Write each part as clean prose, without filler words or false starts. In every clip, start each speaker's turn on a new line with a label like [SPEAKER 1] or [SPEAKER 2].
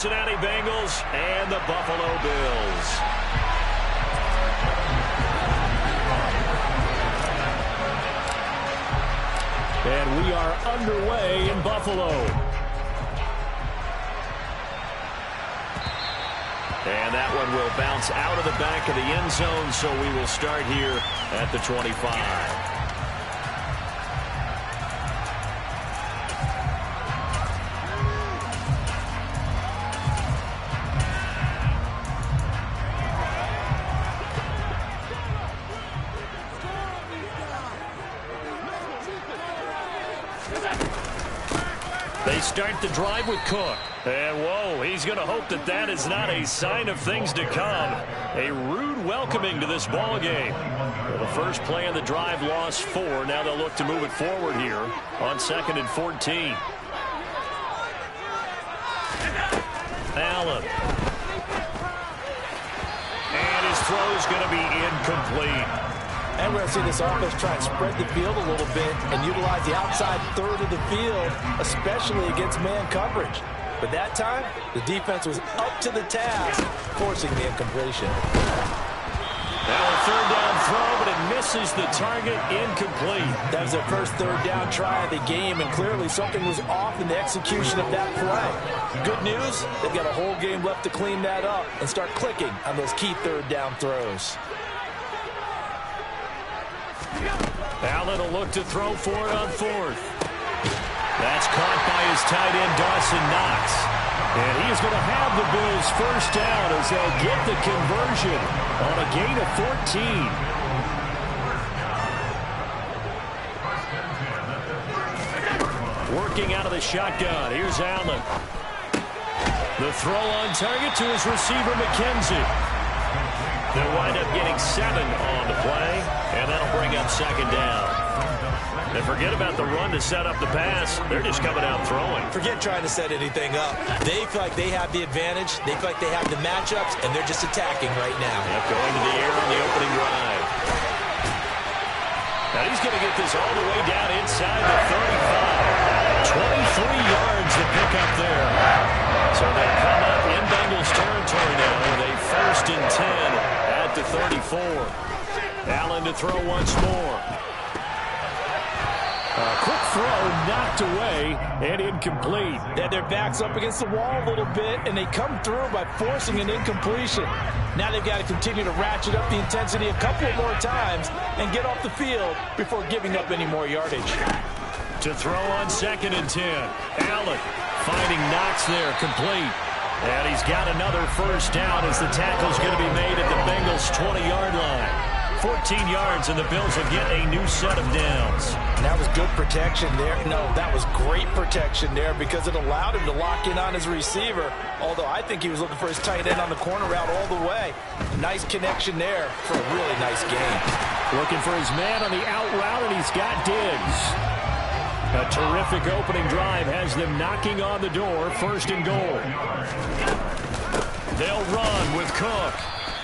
[SPEAKER 1] Cincinnati Bengals and the Buffalo Bills. And we are underway in Buffalo. And that one will bounce out of the back of the end zone, so we will start here at the 25. They start the drive with Cook. And whoa, he's going to hope that that is not a sign of things to come. A rude welcoming to this ball game. Well, the first play in the drive lost 4. Now they'll look to move it forward here on 2nd and 14. Allen. And his throw is going to be incomplete.
[SPEAKER 2] And we're going to see this offense try and spread the field a little bit and utilize the outside third of the field, especially against man coverage. But that time, the defense was up to the task, forcing the incompletion.
[SPEAKER 1] Now a third down throw, but it misses the target, incomplete.
[SPEAKER 2] That was their first third down try of the game, and clearly something was off in the execution of that play. Good news, they've got a whole game left to clean that up and start clicking on those key third down throws.
[SPEAKER 1] Allen will look to throw for it on 4th. That's caught by his tight end, Dawson Knox. And he is going to have the Bills first down as they'll get the conversion on a gain of 14. Working out of the shotgun. Here's Allen. The throw on target to his receiver, McKenzie. They'll wind up getting 7 on the play, and that'll bring up 2nd down. And forget about the run to set up the pass. They're just coming out throwing.
[SPEAKER 2] Forget trying to set anything up. They feel like they have the advantage. They feel like they have the matchups, and they're just attacking right now.
[SPEAKER 1] Yep, going to the air on the opening drive. Now he's going to get this all the way down inside the 35. 23 yards to pick up there. So they come up in Bengals territory now with a 1st and 10 at the 34. Allen to throw once more. Quick throw knocked away and incomplete.
[SPEAKER 2] They had their backs up against the wall a little bit, and they come through by forcing an incompletion. Now they've got to continue to ratchet up the intensity a couple more times and get off the field before giving up any more yardage.
[SPEAKER 1] To throw on 2nd and 10. Allen finding Knox there, complete. And he's got another first down as the tackle's going to be made at the Bengals' 20-yard line. 14 yards, and the Bills will get a new set of downs.
[SPEAKER 2] And that was good protection there. No, that was great protection there because it allowed him to lock in on his receiver, although I think he was looking for his tight end on the corner route all the way. Nice connection there for a really nice game.
[SPEAKER 1] Looking for his man on the out route, and he's got Diggs. A terrific opening drive has them knocking on the door, 1st and goal. They'll run with Cook.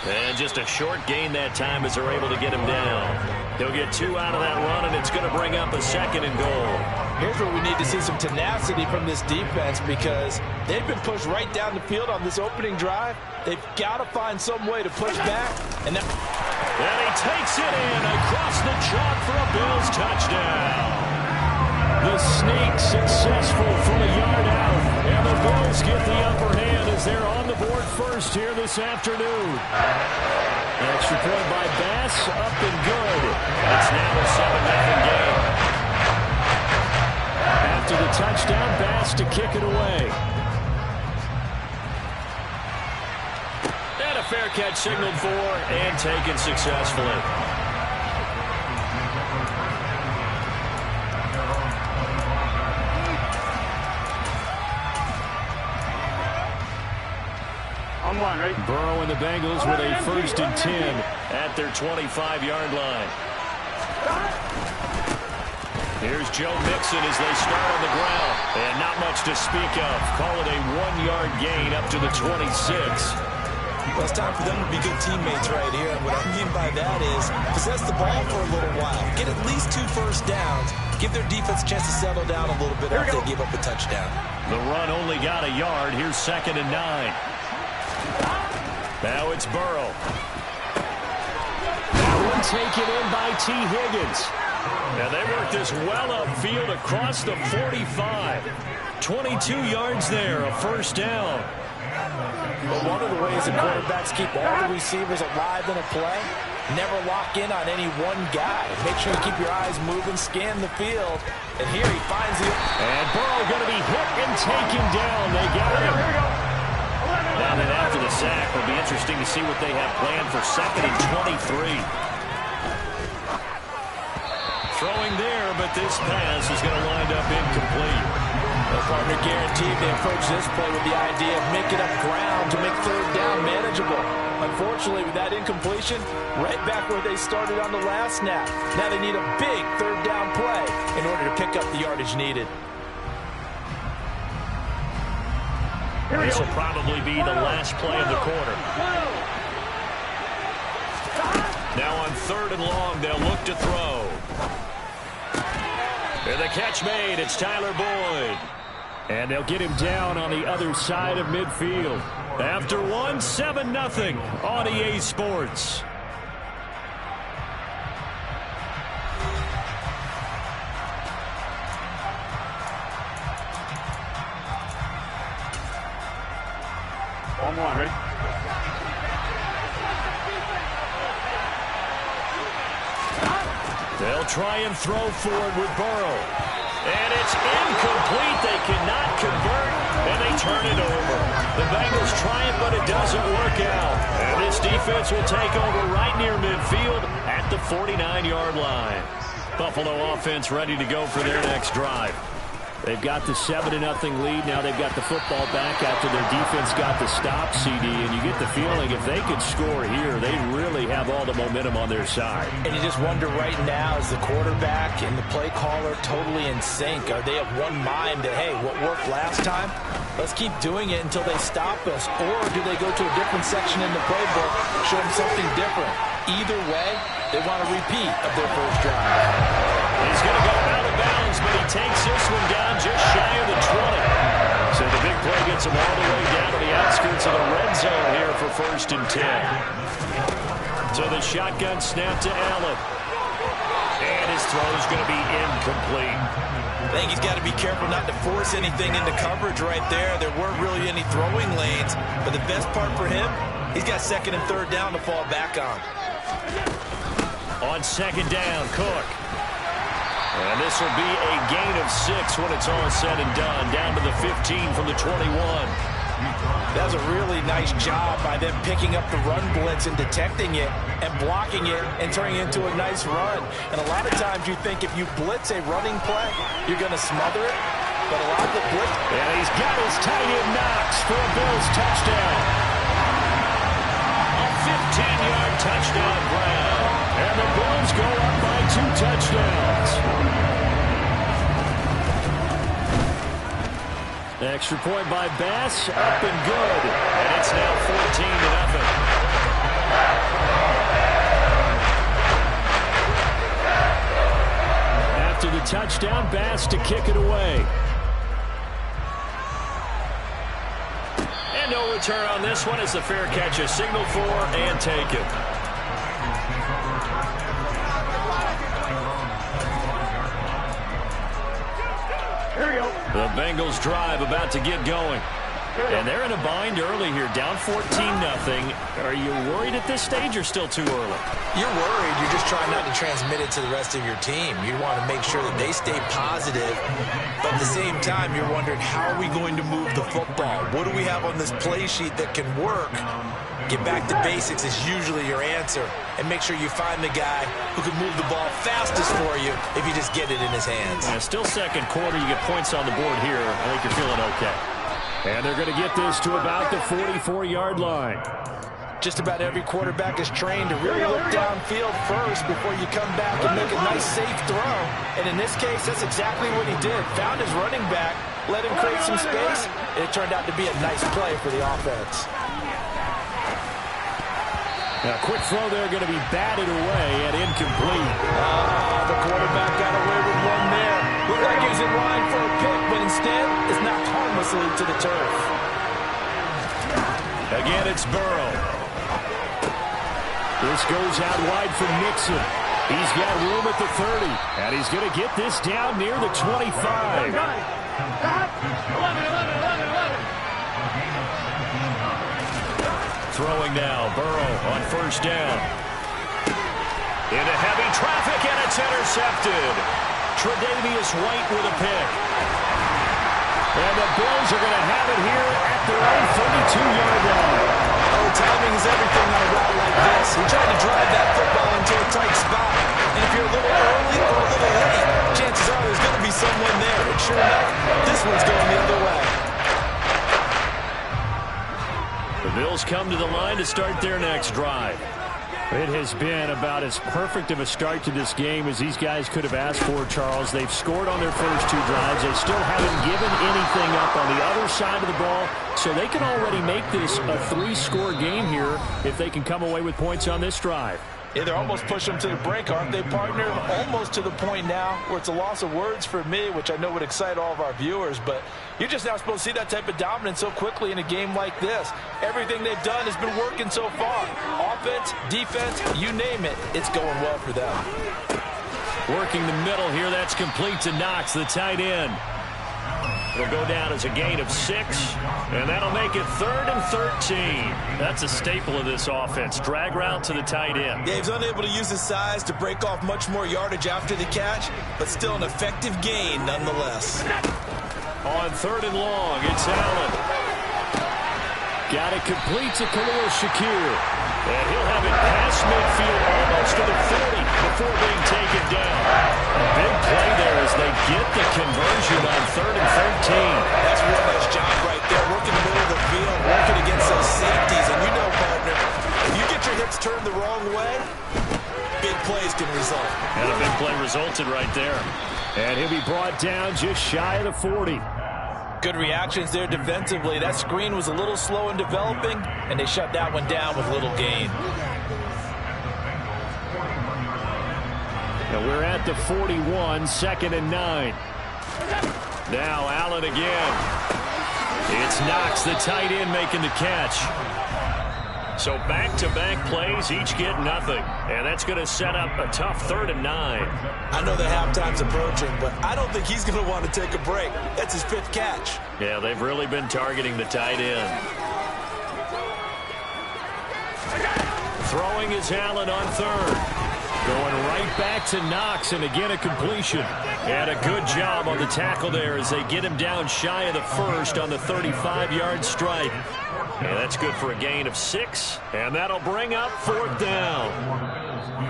[SPEAKER 1] And just a short gain that time as they're able to get him down. He'll get 2 out of that run, and it's going to bring up a 2nd and goal.
[SPEAKER 2] Here's where we need to see some tenacity from this defense because they've been pushed right down the field on this opening drive. They've got to find some way to push back. And
[SPEAKER 1] he takes it in across the chalk for a Bills touchdown. The sneak successful from a yard out, and the Bills get the upper hand as they're on the board first here this afternoon. Extra point by Bass, up and good. It's now a 7-0 game. After the touchdown, Bass to kick it away. And a fair catch signaled for and taken successfully. Burrow and the Bengals with a 1st and 10 at their 25-yard line. Here's Joe Mixon as they start on the ground. And not much to speak of. Call it a 1-yard gain up to the 26.
[SPEAKER 2] Well, it's time for them to be good teammates right here. And what I mean by that is possess the ball for a little while. Get at least 2 first downs. Give their defense a chance to settle down a little bit after they give up a touchdown.
[SPEAKER 1] The run only got a yard. Here's 2nd and 9. Now it's Burrow. That one taken in by T. Higgins. Now they work this well upfield across the 45. 22 yards there, a first down.
[SPEAKER 2] But one of the ways the quarterbacks keep all the receivers alive in a play, never lock in on any one guy. Make sure you keep your eyes moving, scan the field. And here he finds the...
[SPEAKER 1] And Burrow going to be hit and taken down. They got him. Now then after the sack, it'll be interesting to see what they have planned for 2nd and 23. Throwing there, but this pass is going to wind up incomplete.
[SPEAKER 2] The partner guaranteed they approach this play with the idea of making up ground to make 3rd down manageable. Unfortunately, with that incompletion, right back where they started on the last snap. Now they need a big 3rd down play in order to pick up the yardage needed.
[SPEAKER 1] This will probably be the last play of the quarter. Now on 3rd and long, they'll look to throw. And the catch made. It's Tyler Boyd. And they'll get him down on the other side of midfield. After one, 7-0 on EA Sports.
[SPEAKER 3] On one, ready?
[SPEAKER 1] They'll try and throw for it with Burrow. And it's incomplete. They cannot convert, and they turn it over. The Bengals try it, but it doesn't work out. And this defense will take over right near midfield at the 49-yard line. Buffalo offense ready to go for their next drive. They've got the 7-0 lead. Now they've got the football back after their defense got the stop, CD. And you get the feeling if they could score here, they really have all the momentum on their side.
[SPEAKER 2] And you just wonder right now, is the quarterback and the play caller totally in sync? Are they of one mind that, hey, what worked last time, let's keep doing it until they stop us? Or do they go to a different section in the playbook, show them something different? Either way, they want a repeat of their first drive.
[SPEAKER 1] He's going to go out of bounds, but he takes this one down just shy of the 20. So the big play gets him all the way down to the outskirts of the red zone here for 1st and 10. So the shotgun snap to Allen. And his throw is going to be incomplete.
[SPEAKER 2] I think he's got to be careful not to force anything into coverage right there. There weren't really any throwing lanes. But the best part for him, he's got 2nd and 3rd down to fall back on.
[SPEAKER 1] On 2nd down, Cook. And this will be a gain of 6 when it's all said and done. Down to the 15 from the 21.
[SPEAKER 2] That was a really nice job by them picking up the run blitz and detecting it and blocking it and turning it into a nice run. And a lot of times you think if you blitz a running play, you're going to smother it. But a lot of the blitz...
[SPEAKER 1] And he's got his tight end Knox for a Bills touchdown. A 15-yard touchdown grab. And the Bills go up by 2 touchdowns. Extra point by Bass, up and good. And it's now 14-0. After the touchdown, Bass to kick it away. And no return on this one as the fair catch is signaled for and taken. The Bengals drive about to get going. And they're in a bind early here, down 14-0. Are you worried at this stage or still too early?
[SPEAKER 2] You're worried. You're just trying not to transmit it to the rest of your team. You want to make sure that they stay positive. But at the same time, you're wondering, how are we going to move the football? What do we have on this play sheet that can work? Get back to basics is usually your answer. And make sure you find the guy who can move the ball fastest for you if you just get it in his hands.
[SPEAKER 1] Yeah, still 2nd quarter. You get points on the board here. I think you're feeling okay. And they're going to get this to about the 44-yard line.
[SPEAKER 2] Just about every quarterback is trained to really look downfield first before you come back and make a nice, safe throw. And in this case, that's exactly what he did. Found his running back, let him create some space, and it turned out to be a nice play for the offense.
[SPEAKER 1] Now, quick throw there, going to be batted away and incomplete.
[SPEAKER 2] The quarterback got away with one there. Looked like he was in line for a pick, but instead is knocked harmlessly to the turf.
[SPEAKER 1] Again, it's Burrow. This goes out wide for Mixon. He's got room at the 30, and he's going to get this down near the 25. Throwing now, Burrow on first down. Into heavy traffic, and it's intercepted. Tre'Davious White with a pick. And the Bills are going to have it here at their own 32-yard line.
[SPEAKER 2] Oh, timing is everything on a route like this. He tried to drive that football into a tight spot. And if you're a little early or a little late, chances are there's going to be someone there. And sure enough, this one's going the other way.
[SPEAKER 1] The Bills come to the line to start their next drive. It has been about as perfect of a start to this game as these guys could have asked for, Charles. They've scored on their first two drives. They still haven't given anything up on the other side of the ball, so they can already make this a three-score game here if they can come away with points on this drive.
[SPEAKER 2] Yeah, they're almost pushing them to the break, aren't they, partner? Almost to the point now where it's a loss of words for me, which I know would excite all of our viewers, but you're just not supposed to see that type of dominance so quickly in a game like this. Everything they've done has been working so far. Offense, defense, you name it, it's going well for them.
[SPEAKER 1] Working the middle here, that's complete to Knox, the tight end. It'll go down as a gain of 6, and that'll make it 3rd and 13. That's a staple of this offense. Drag route to the tight end.
[SPEAKER 2] Dave's unable to use his size to break off much more yardage after the catch, but still an effective gain nonetheless.
[SPEAKER 1] On 3rd and long, it's Allen. Got it complete to Khalil Shakir. And he'll have it past midfield almost to the 40 before being taken down. A big play there as they get the conversion on 3rd and 13.
[SPEAKER 2] That's a real nice job right there. Working the middle of the field, working against those safeties. And you know, partner, if you get your hips turned the wrong way, big plays can result.
[SPEAKER 1] And a big play resulted right there. And he'll be brought down just shy of the 40.
[SPEAKER 2] Good reactions there defensively. That screen was a little slow in developing, and they shut that one down with little gain.
[SPEAKER 1] Now we're at the 41, 2nd and 9. Now Allen again. It's Knox, the tight end, making the catch. So back-to-back plays, each get nothing. And that's going to set up a tough 3rd and 9.
[SPEAKER 2] I know the halftime's approaching, but I don't think he's going to want to take a break. That's his 5th catch.
[SPEAKER 1] Yeah, they've really been targeting the tight end. Throwing is Allen on 3rd. Going right back to Knox, and again a completion. And a good job on the tackle there as they get him down shy of the 1st on the 35-yard strike. And that's good for a gain of 6, and that'll bring up 4th down.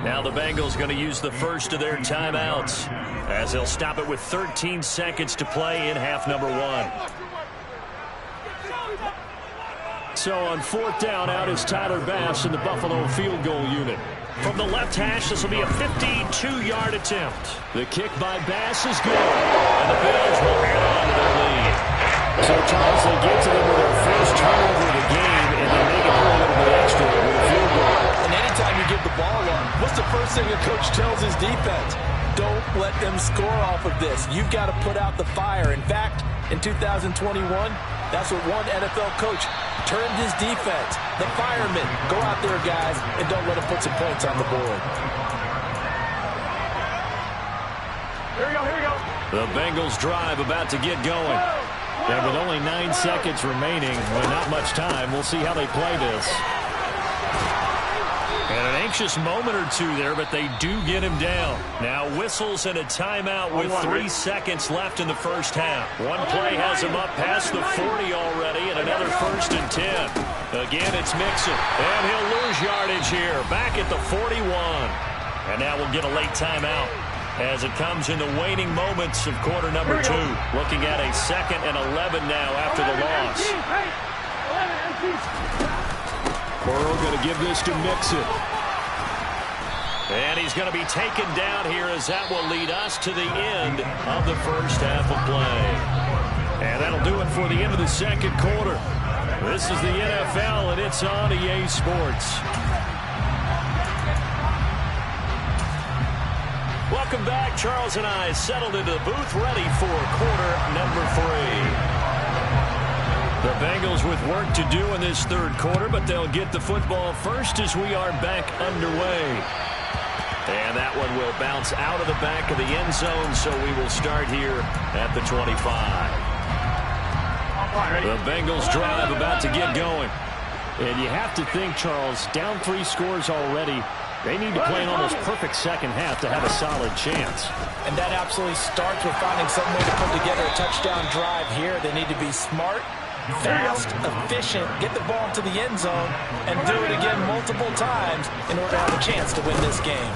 [SPEAKER 1] Now the Bengals going to use the first of their timeouts as they'll stop it with 13 seconds to play in half number 1. So on 4th down, out is Tyler Bass in the Buffalo field goal unit. From the left hash, this will be a 52-yard attempt. The kick by Bass is good, and the Bills will add on to their lead. So, Charles, they get to them with their first turnover of the game, and then they get a little bit extra with a field goal.
[SPEAKER 2] And anytime you give the ball up, what's the first thing a coach tells his defense? Don't let them score off of this. You've got to put out the fire. In fact, in 2021, that's what one NFL coach turned his defense. The firemen. Go out there, guys, and don't let them put some points on the board.
[SPEAKER 3] Here we go, here we go.
[SPEAKER 1] The Bengals drive about to get going. And with only 9 seconds remaining, well, not much time, we'll see how they play this. And an anxious moment or two there, but they do get him down. Now whistles and a timeout with 3 seconds left in the first half. One play has him up past the 40 already, and another 1st and 10. Again, it's Mixon, and he'll lose yardage here, back at the 41. And now we'll get a late timeout as it comes in the waning moments of quarter number 2. Looking at a 2nd and 11 now after the loss. Burrow going to give this to Mixon. And he's going to be taken down here as that will lead us to the end of the first half of play. And that'll do it for the end of the 2nd quarter. This is the NFL, and it's on EA Sports. Welcome Welcome back. Charles and I settled into the booth, ready for quarter number 3. The Bengals with work to do in this third quarter, but they'll get the football first as we are back underway. And that one will bounce out of the back of the end zone, so we will start here at the 25. The Bengals drive about to get going. And you have to think, Charles, down 3 scores already. They need to play an almost perfect second half to have a solid chance.
[SPEAKER 2] And that absolutely starts with finding some way to put together a touchdown drive here. They need to be smart, fast, efficient, get the ball into the end zone, and do it again multiple times in order to have a chance to win this game.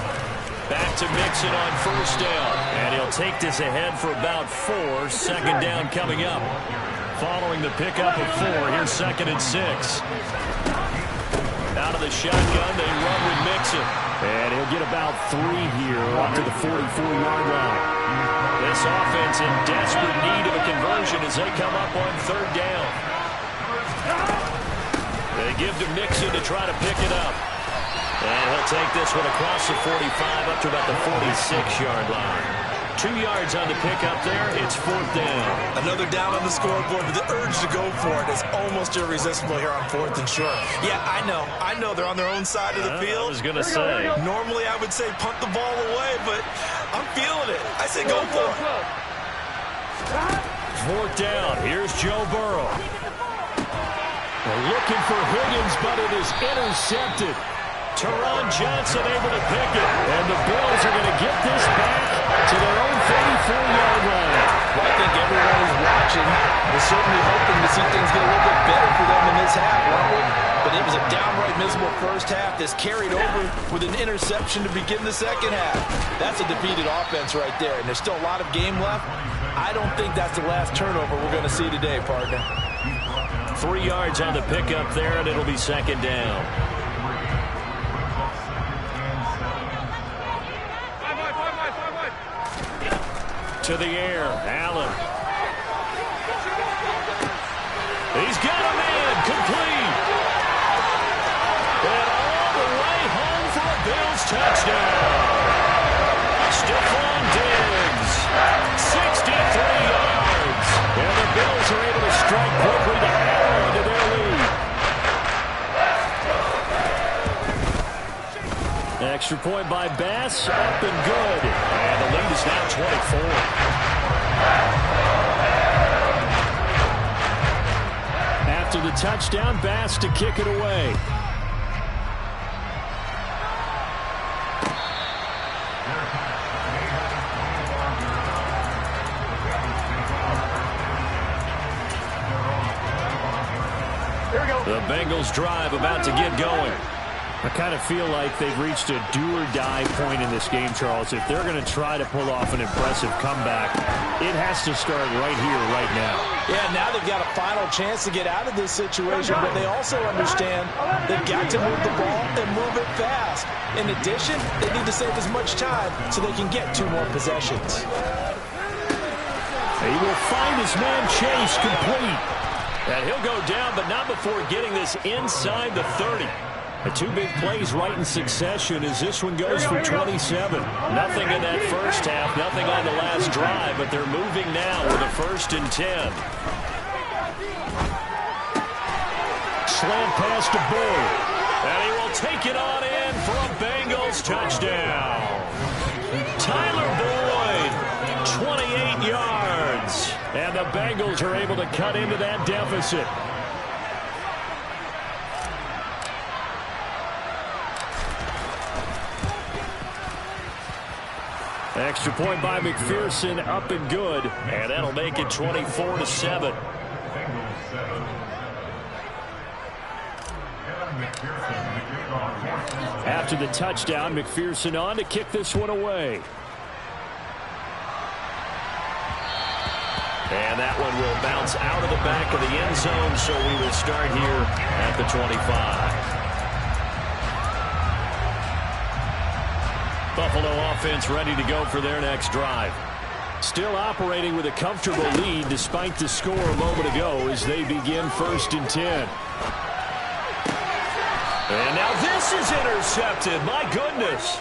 [SPEAKER 1] Back to Mixon on first down. And he'll take this ahead for about 4. Second down coming up. Following the pickup of 4, here's 2nd and 6. Out of the shotgun, they run with Mixon. And he'll get about 3 here up to the 44-yard line. This offense in desperate need of a conversion as they come up on 3rd down. They give to Mixon to try to pick it up. And he'll take this one across the 45 up to about the 46-yard line. 2 yards on the pickup there. It's 4th down.
[SPEAKER 2] Another down on the scoreboard, but the urge to go for it is almost irresistible here on 4th and short. Yeah, I know they're on their own side of the field.
[SPEAKER 1] I was going to say.
[SPEAKER 2] Normally I would say punt the ball away, but I'm feeling it. I say go for it.
[SPEAKER 1] 4th down. Here's Joe Burrow. They're looking for Higgins, but it is intercepted. Teron Johnson able to pick it. And the Bills are going to get this back to their own 34-yard line.
[SPEAKER 2] Well, I think everyone is watching. We're certainly hoping to see things get a little bit better for them in this half, aren't we? But it was a downright miserable first half that's carried over with an interception to begin the second half. That's a defeated offense right there, and there's still a lot of game left. I don't think that's the last turnover we're going to see today, partner.
[SPEAKER 1] 3 yards on the pickup there, and it'll be 2nd down. To the air, Allen. He's got a man, complete. And all the way home for a Bills touchdown. Stephon Diggs, 63 yards. And the Bills are able to strike quickly to add on to their lead. Extra point by Bass, up and good. And the lead is now 24. After the touchdown, Bass to kick it away. The Bengals drive about to get going. I kind of feel like they've reached a do-or-die point in this game, Charles. If they're going to try to pull off an impressive comeback, it has to start right here, right now.
[SPEAKER 2] Yeah, now they've got a final chance to get out of this situation, but they also understand they've got to move the ball and move it fast. In addition, they need to save as much time so they can get 2 more possessions.
[SPEAKER 1] He will find his man Chase complete. And he'll go down, but not before getting this inside the 30. The 2 big plays right in succession as this one goes for 27. Nothing in that first half, nothing on the last drive, but they're moving now with a 1st and 10. Slant pass to Boyd. And he will take it on in for a Bengals touchdown. Tyler Boyd, 28 yards. And the Bengals are able to cut into that deficit. Extra point by McPherson, up and good. And that'll make it 24-7. After the touchdown, McPherson on to kick this one away. And that one will bounce out of the back of the end zone, so we will start here at the 25. Buffalo offense ready to go for their next drive. Still operating with a comfortable lead despite the score a moment ago as they begin 1st and 10. And now this is intercepted. My goodness.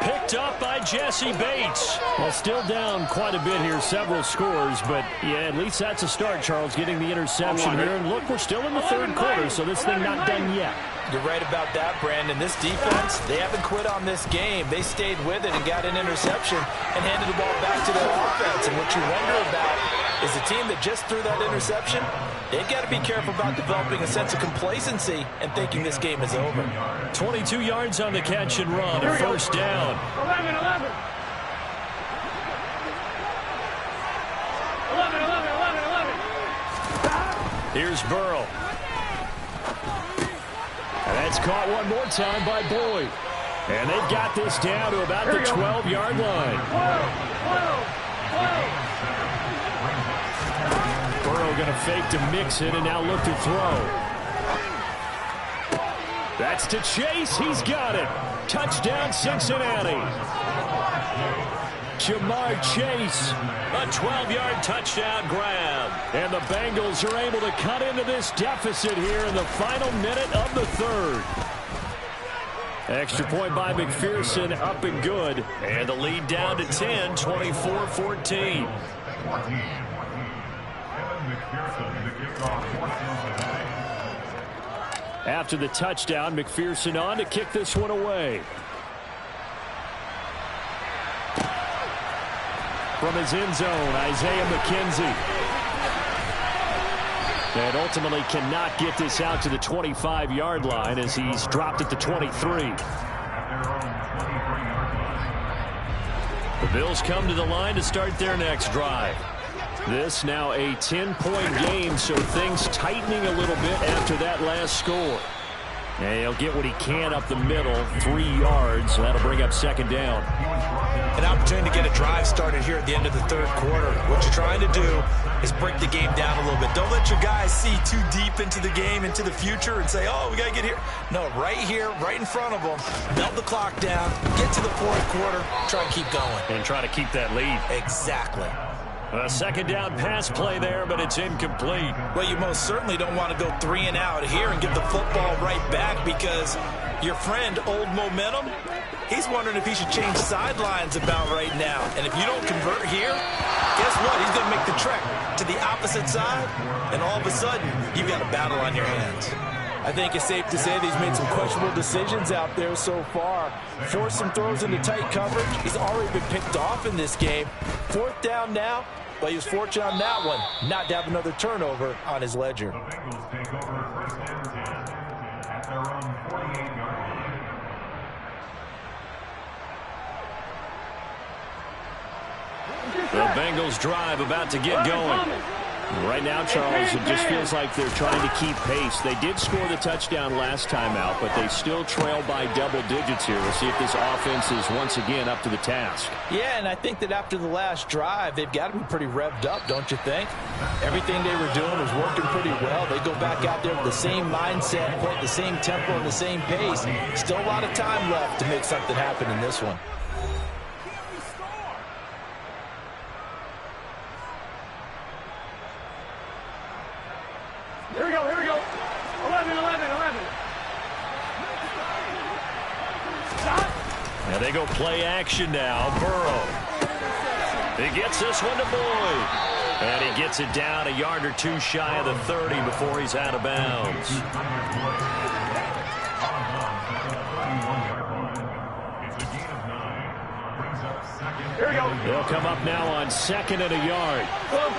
[SPEAKER 1] Picked up by Jesse Bates. Well, still down quite a bit here, several scores, but yeah, at least that's a start, Charles, getting the interception here. And look, we're still in the third quarter, so this thing not done yet.
[SPEAKER 2] You're right about that, Brandon. This defense, they haven't quit on this game. They stayed with it and got an interception and handed the ball back to their offense. And what you wonder about is the team that just threw that interception, they've got to be careful about developing a sense of complacency and thinking this game is over.
[SPEAKER 1] 22 yards on the catch and run, a first down.
[SPEAKER 3] 11.
[SPEAKER 1] Here's Burrow. And that's caught one more time by Boyd. And they've got this down to about the 12-yard line. Burrow going to fake to mix it and now look to throw. That's to Chase. He's got it. Touchdown, Cincinnati. Jamar Chase, a 12-yard touchdown grab. And the Bengals are able to cut into this deficit here in the final minute of the third. Extra point by McPherson, up and good. And the lead down to 10, 24-14. After the touchdown, McPherson on to kick this one away. From his end zone, Isaiah McKenzie. And ultimately cannot get this out to the 25-yard line as he's dropped at the 23. The Bills come to the line to start their next drive. This now a 10-point game, so things tightening a little bit after that last score. And he'll get what he can up the middle, 3 yards. So that'll bring up second down.
[SPEAKER 2] An opportunity to get a drive started here at the end of the third quarter. What you're trying to do is break the game down a little bit. Don't let your guys see too deep into the game, into the future, and say, oh, we got to get here. No, right here, right in front of them, melt the clock down, get to the fourth quarter, try and keep going.
[SPEAKER 1] And try to keep that lead.
[SPEAKER 2] Exactly.
[SPEAKER 1] A second down pass play there, but it's incomplete.
[SPEAKER 2] Well, you most certainly don't want to go 3 and out here and get the football right back because your friend, Old Momentum, he's wondering if he should change sidelines about right now. And if you don't convert here, guess what? He's going to make the trek to the opposite side, and all of a sudden, you've got a battle on your hands. I think it's safe to say that he's made some questionable decisions out there so far. Forced some throws into tight coverage. He's already been picked off in this game. Fourth down now, but he was fortunate on that one not to have another turnover on his ledger.
[SPEAKER 1] The Bengals drive about to get going. Right now, Charles, it just feels like they're trying to keep pace. They did score the touchdown last time out, but they still trail by double digits here. We'll see if this offense is once again up to the task.
[SPEAKER 2] Yeah, and I think that after the last drive, they've got to be pretty revved up, don't you think? Everything they were doing was working pretty well. They go back out there with the same mindset, play at the same tempo and the same pace. Still a lot of time left to make something happen in this one.
[SPEAKER 3] Here we go. 11. Stop.
[SPEAKER 1] Now they go play action now. Burrow. He gets this one to Boyd. And he gets it down a yard or two shy of the 30 before he's out of bounds.
[SPEAKER 3] Here we go.
[SPEAKER 1] They'll come up now on second and a yard.
[SPEAKER 3] Quill.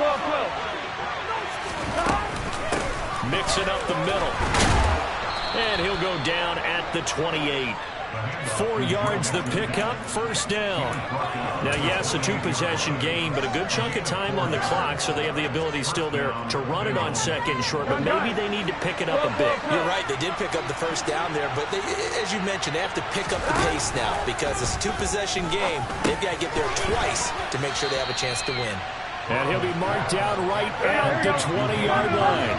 [SPEAKER 1] Mixing up the middle. And he'll go down at the 28. 4 yards the pickup, first down. Now, yes, a 2-possession game, but a good chunk of time on the clock, so they have the ability still there to run it on second and short, but maybe they need to pick it up a bit.
[SPEAKER 2] You're right, they did pick up the first down there, but they, as you mentioned, they have to pick up the pace now because it's a 2-possession game. They've got to get there twice to make sure they have a chance to win.
[SPEAKER 1] And he'll be marked down right at the 20-yard line.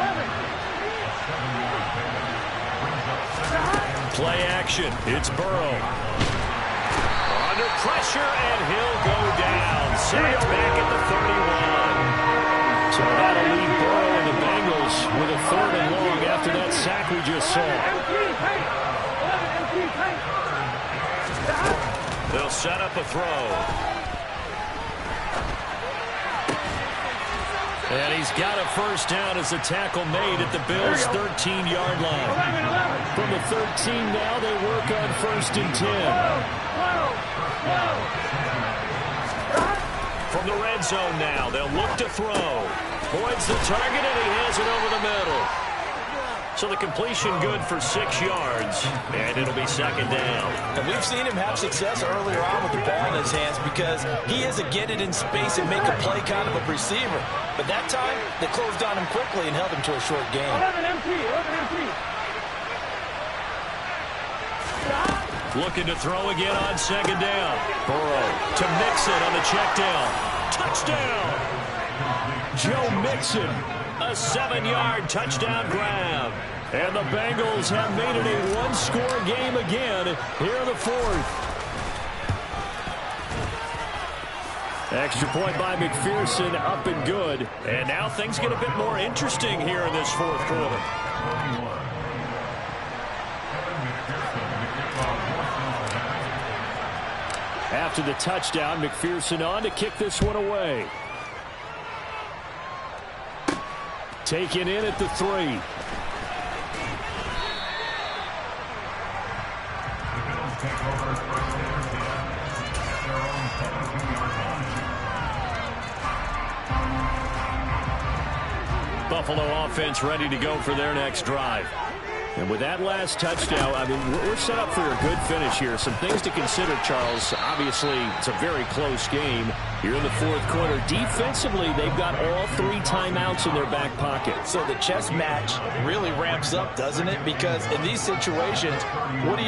[SPEAKER 1] Play action. It's Burrow. Under pressure, and he'll go down. Sacked back at the 31. So that'll leave Burrow and the Bengals with a 3rd and long after that sack we just saw. They'll set up a throw. And he's got a first down as the tackle made at the Bills' 13-yard line. From the 13 now, they work on 1st and 10. From the red zone now, they'll look to throw. Boyd's the target, and he has it over the middle. So the completion good for 6 yards, and it'll be 2nd down.
[SPEAKER 2] And we've seen him have success earlier on with the ball in his hands because he is a get it in space and make a play kind of a receiver. But that time, they closed on him quickly and held him to a short gain.
[SPEAKER 3] 11 MT.
[SPEAKER 1] Looking to throw again on 2nd down. Burrow to Mixon on the check down. Touchdown! Joe Mixon, a 7-yard touchdown grab. And the Bengals have made it a one-score game again here in the 4th. Extra point by McPherson, up and good. And now things get a bit more interesting here in this 4th quarter. After the touchdown, McPherson on to kick this one away. Taken in at the 3. Buffalo offense ready to go for their next drive. And with that last touchdown, I mean, we're set up for a good finish here. Some things to consider, Charles. Obviously, it's a very close game here in the 4th quarter. Defensively, they've got all 3 timeouts in their back pocket.
[SPEAKER 2] So the chess match really ramps up, doesn't it? Because in these situations, what do?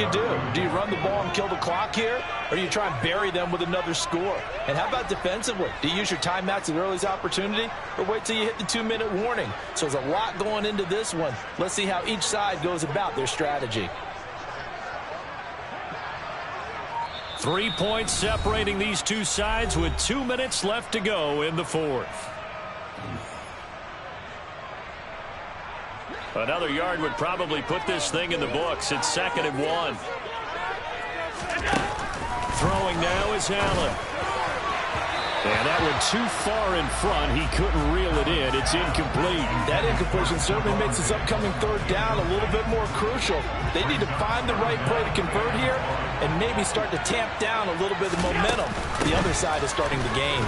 [SPEAKER 2] Do you run the ball and kill the clock here? Or do you try and bury them with another score? And how about defensively? Do you use your timeouts at earliest opportunity? Or wait till you hit the 2-minute warning? So there's a lot going into this one. Let's see how each side goes about their strategy.
[SPEAKER 1] 3 points separating these two sides with 2 minutes left to go in the 4th. Another yard would probably put this thing in the books. It's 2nd and 1. Throwing now is Allen. And that one too far in front. He couldn't reel it in. It's incomplete.
[SPEAKER 2] That incompletion certainly makes this upcoming 3rd down a little bit more crucial. They need to find the right play to convert here and maybe start to tamp down a little bit of momentum. The other side is starting to gain.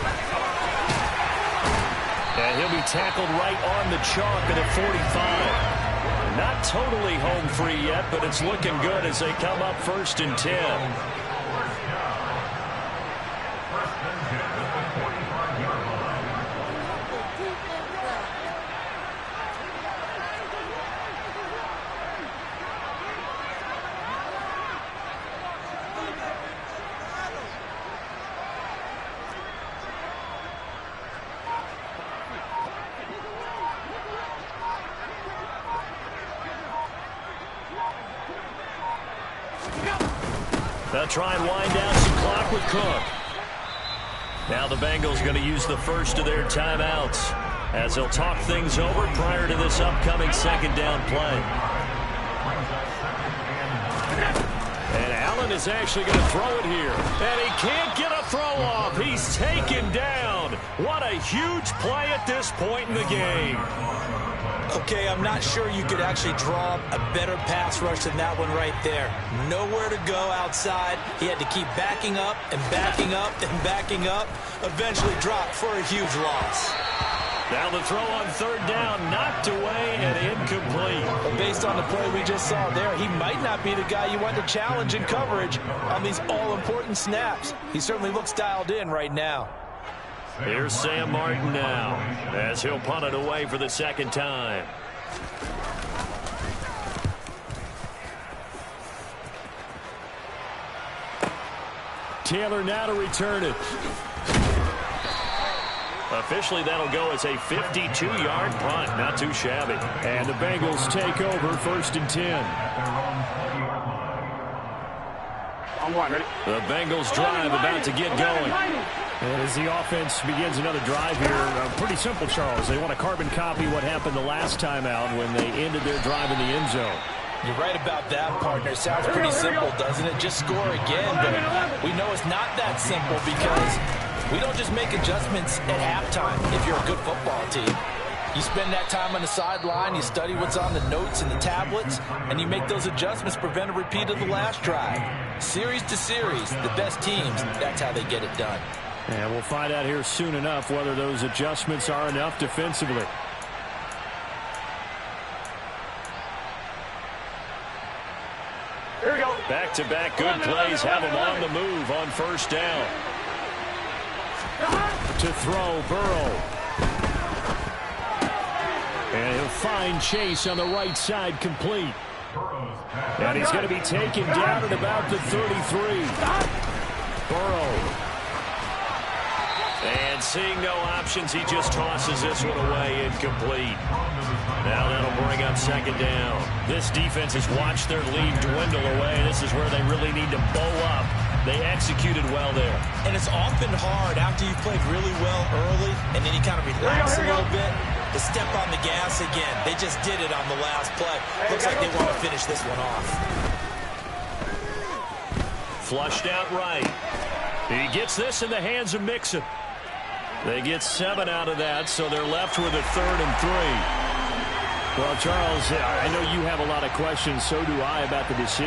[SPEAKER 1] And he'll be tackled right on the chalk at a 45. Not totally home free yet, but it's looking good as they come up 1st and 10. They'll try and wind down some clock with Cook. Now the Bengals going to use the first of their timeouts as they'll talk things over prior to this upcoming 2nd down play. And Allen is actually going to throw it here. And he can't get a throw off. He's taken down. What a huge play at this point in the game.
[SPEAKER 2] Okay, I'm not sure you could actually draw a better pass rush than that one right there. Nowhere to go outside. He had to keep backing up and backing up and backing up. Eventually dropped for a huge loss.
[SPEAKER 1] Now the throw on 3rd down, knocked away and incomplete.
[SPEAKER 2] But based on the play we just saw there, he might not be the guy you want to challenge in coverage on these all-important snaps. He certainly looks dialed in right now.
[SPEAKER 1] Here's Sam Martin now as he'll punt it away for the 2nd time. Taylor now to return it. Officially, that'll go as a 52-yard punt. Not too shabby. And the Bengals take over 1st and 10.
[SPEAKER 3] On 1, ready?
[SPEAKER 1] The Bengals drive about to get going. And as the offense begins another drive here, pretty simple, Charles. They want to carbon copy what happened the last time out when they ended their drive in the end zone.
[SPEAKER 2] You're right about that, partner. Sounds pretty simple, doesn't it? Just score again, but we know it's not that simple because we don't just make adjustments at halftime if you're a good football team. You spend that time on the sideline, you study what's on the notes and the tablets, and you make those adjustments to prevent a repeat of the last drive. Series to series, the best teams, that's how they get it done.
[SPEAKER 1] And we'll find out here soon enough whether those adjustments are enough defensively.
[SPEAKER 3] Here we go.
[SPEAKER 1] Back-to-back good plays have him on the move on first down. To throw, Burrow. And he'll find Chase on the right side complete. And he's going to be taken down at about the 33. Burrow. And seeing no options, he just tosses this one away incomplete. Now that'll bring up second down. This defense has watched their lead dwindle away. This is where they really need to bow up. They executed well there.
[SPEAKER 2] And it's often hard after you've played really well early and then you kind of relax a little bit to step on the gas again. They just did it on the last play. Looks like they want to finish this one off.
[SPEAKER 1] Flushed out right. He gets this in the hands of Mixon. They get 7 out of that, so they're left with a 3rd and 3. Well, Charles, I know you have a lot of questions. So do I about the decision.